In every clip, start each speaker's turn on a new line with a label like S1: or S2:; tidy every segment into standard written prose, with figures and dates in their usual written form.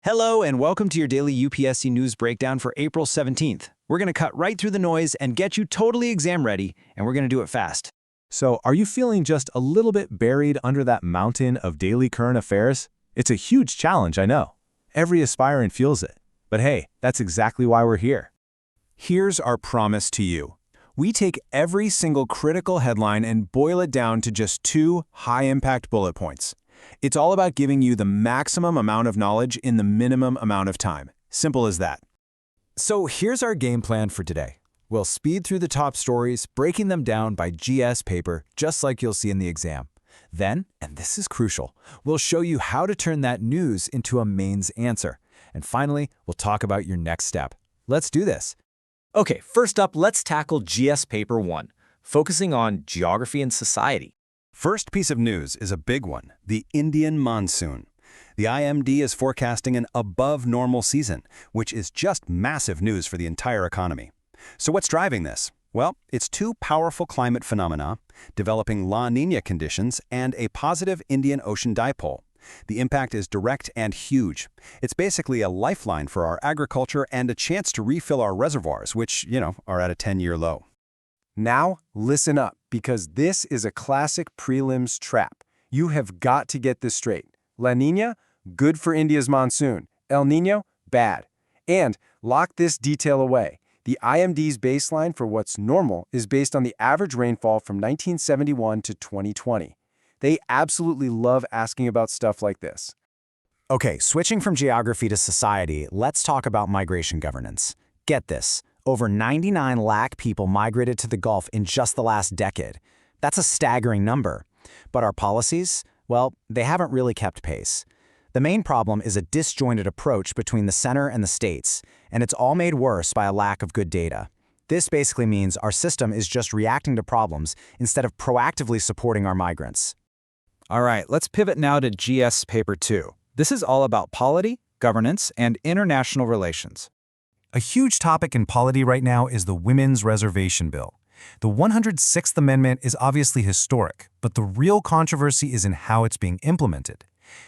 S1: Hello and welcome to your daily UPSC News Breakdown for April 17th. We're going to cut right through the noise and get you totally exam ready, and we're going to do it fast.
S2: So, are you feeling just a little bit buried under that mountain of daily current affairs? It's a huge challenge, I know. Every aspirant feels it. But hey, that's exactly why we're here. Here's our promise to you. We take every single critical headline and boil it down to just 2 high-impact bullet points. It's all about giving you the maximum amount of knowledge in the minimum amount of time. Simple as that. So here's our game plan for today. We'll speed through the top stories, breaking them down by GS paper, just like you'll see in the exam. Then, and this is crucial, we'll show you how to turn that news into a mains answer. And finally, we'll talk about your next step. Let's do this.
S3: Okay, first up, let's tackle GS Paper 1, focusing on geography and society.
S4: First piece of news is a big one, the Indian monsoon. The IMD is forecasting an above-normal season, which is just massive news for the entire economy. So what's driving this? Well, it's 2 powerful climate phenomena, developing La Niña conditions and a positive Indian Ocean dipole. The impact is direct and huge. It's basically a lifeline for our agriculture and a chance to refill our reservoirs, which, are at a 10-year low.
S2: Now, listen up, because this is a classic prelims trap. You have got to get this straight. La Niña, good for India's monsoon. El Niño, bad. And lock this detail away. The IMD's baseline for what's normal is based on the average rainfall from 1971 to 2020. They absolutely love asking about stuff like this.
S5: Okay, switching from geography to society, let's talk about migration governance. Get this. Over 99 lakh people migrated to the Gulf in just the last decade. That's a staggering number. But our policies, well, they haven't really kept pace. The main problem is a disjointed approach between the center and the states, and it's all made worse by a lack of good data. This basically means our system is just reacting to problems instead of proactively supporting our migrants.
S1: All right, let's pivot now to GS Paper 2. This is all about polity, governance, and international relations.
S2: A huge topic in polity right now is the Women's Reservation Bill. The 106th Amendment is obviously historic, but the real controversy is in how it's being implemented.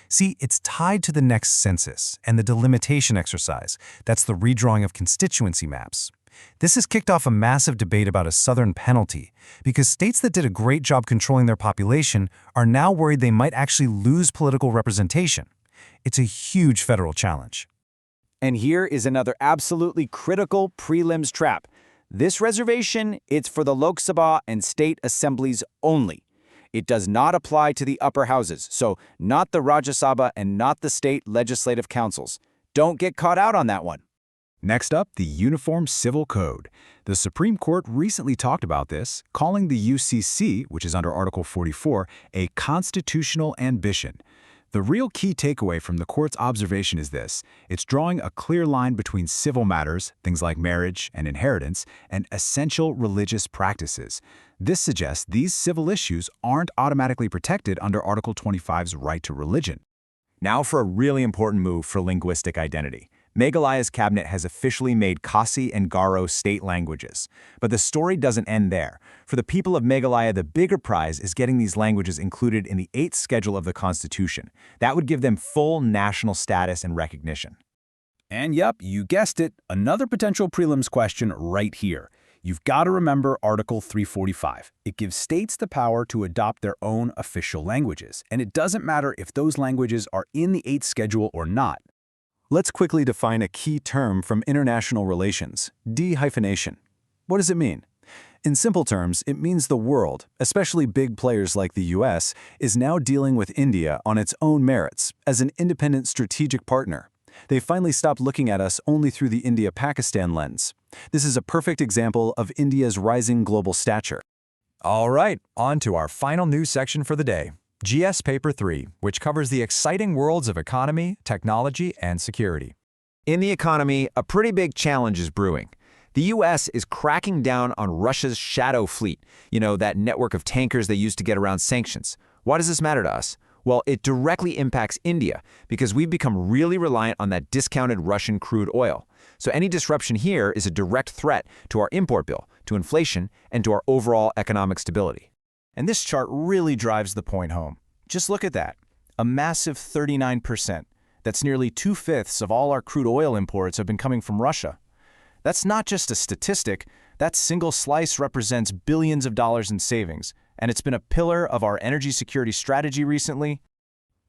S2: See, it's tied to the next census and the delimitation exercise. That's the redrawing of constituency maps. This has kicked off a massive debate about a Southern penalty, because states that did a great job controlling their population are now worried they might actually lose political representation. It's a huge federal challenge.
S1: And here is another absolutely critical prelims trap. This reservation, it's for the Lok Sabha and state assemblies only. It does not apply to the upper houses, so not the Rajya Sabha and not the state legislative councils. Don't get caught out on that one.
S2: Next up, the Uniform Civil Code. The Supreme Court recently talked about this, calling the UCC, which is under Article 44, a constitutional ambition. The real key takeaway from the court's observation is this: it's drawing a clear line between civil matters, things like marriage and inheritance, and essential religious practices. This suggests these civil issues aren't automatically protected under Article 25's right to religion.
S5: Now for a really important move for linguistic identity. Meghalaya's cabinet has officially made Khasi and Garo state languages. But the story doesn't end there. For the people of Meghalaya, the bigger prize is getting these languages included in the 8th schedule of the Constitution. That would give them full national status and recognition.
S2: And yep, you guessed it, another potential prelims question right here. You've got to remember Article 345. It gives states the power to adopt their own official languages, and it doesn't matter if those languages are in the 8th schedule or not.
S4: Let's quickly define a key term from international relations, dehyphenation. What does it mean? In simple terms, it means the world, especially big players like the US, is now dealing with India on its own merits as an independent strategic partner. They finally stopped looking at us only through the India-Pakistan lens. This is a perfect example of India's rising global stature.
S2: All right, on to our final news section for the day. GS Paper 3, which covers the exciting worlds of economy, technology, and security.
S3: In the economy, a pretty big challenge is brewing. The U.S. is cracking down on Russia's shadow fleet, that network of tankers they use to get around sanctions. Why does this matter to us? Well, it directly impacts India because we've become really reliant on that discounted Russian crude oil. So any disruption here is a direct threat to our import bill, to inflation, and to our overall economic stability.
S1: And this chart really drives the point home. Just look at that. A massive 39%.
S2: That's nearly 2/5 of all our crude oil imports have been coming from Russia. That's not just a statistic, that single slice represents billions of dollars in savings, and it's been a pillar of our energy security strategy recently.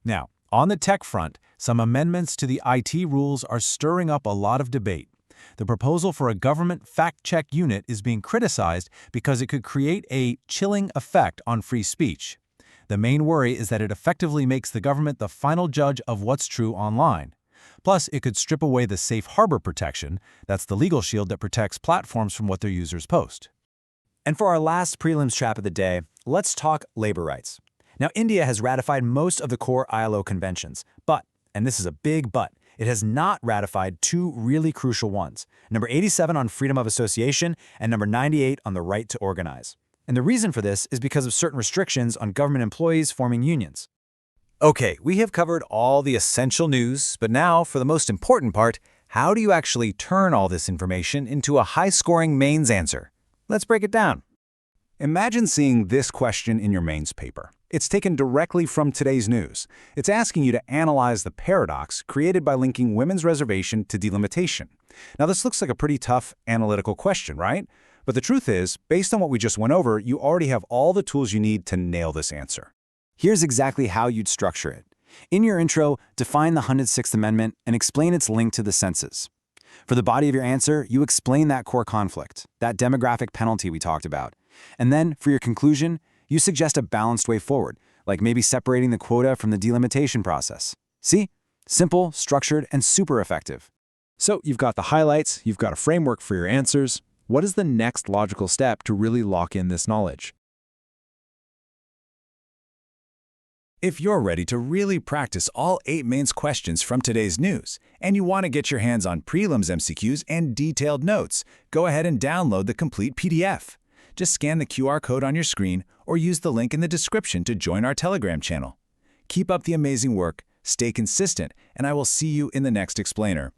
S2: Now, on the tech front, some amendments to the IT rules are stirring up a lot of debate. The proposal for a government fact-check unit is being criticized because it could create a chilling effect on free speech. The main worry is that it effectively makes the government the final judge of what's true online. Plus, it could strip away the safe harbor protection, that's the legal shield that protects platforms from what their users post.
S5: And for our last prelims trap of the day, let's talk labor rights. Now, India has ratified most of the core ILO conventions, but, and this is a big but, it has not ratified two really crucial ones, number 87 on freedom of association and number 98 on the right to organize. And the reason for this is because of certain restrictions on government employees forming unions.
S1: Okay, we have covered all the essential news, but now, for the most important part, how do you actually turn all this information into a high-scoring mains answer? Let's break it down.
S4: Imagine seeing this question in your mains paper. It's taken directly from today's news. It's asking you to analyze the paradox created by linking women's reservation to delimitation. Now, this looks like a pretty tough analytical question, right? But the truth is, based on what we just went over, you already have all the tools you need to nail this answer.
S5: Here's exactly how you'd structure it. In your intro, define the 106th Amendment and explain its link to the census. For the body of your answer, you explain that core conflict, that demographic penalty we talked about. And then, for your conclusion, you suggest a balanced way forward, like maybe separating the quota from the delimitation process. See? Simple, structured, and super effective.
S2: So you've got the highlights, you've got a framework for your answers. What is the next logical step to really lock in this knowledge?
S1: If you're ready to really practice all 8 mains questions from today's news, and you want to get your hands on prelims MCQs and detailed notes, go ahead and download the complete PDF. Just scan the QR code on your screen or use the link in the description to join our Telegram channel. Keep up the amazing work, stay consistent, and I will see you in the next explainer.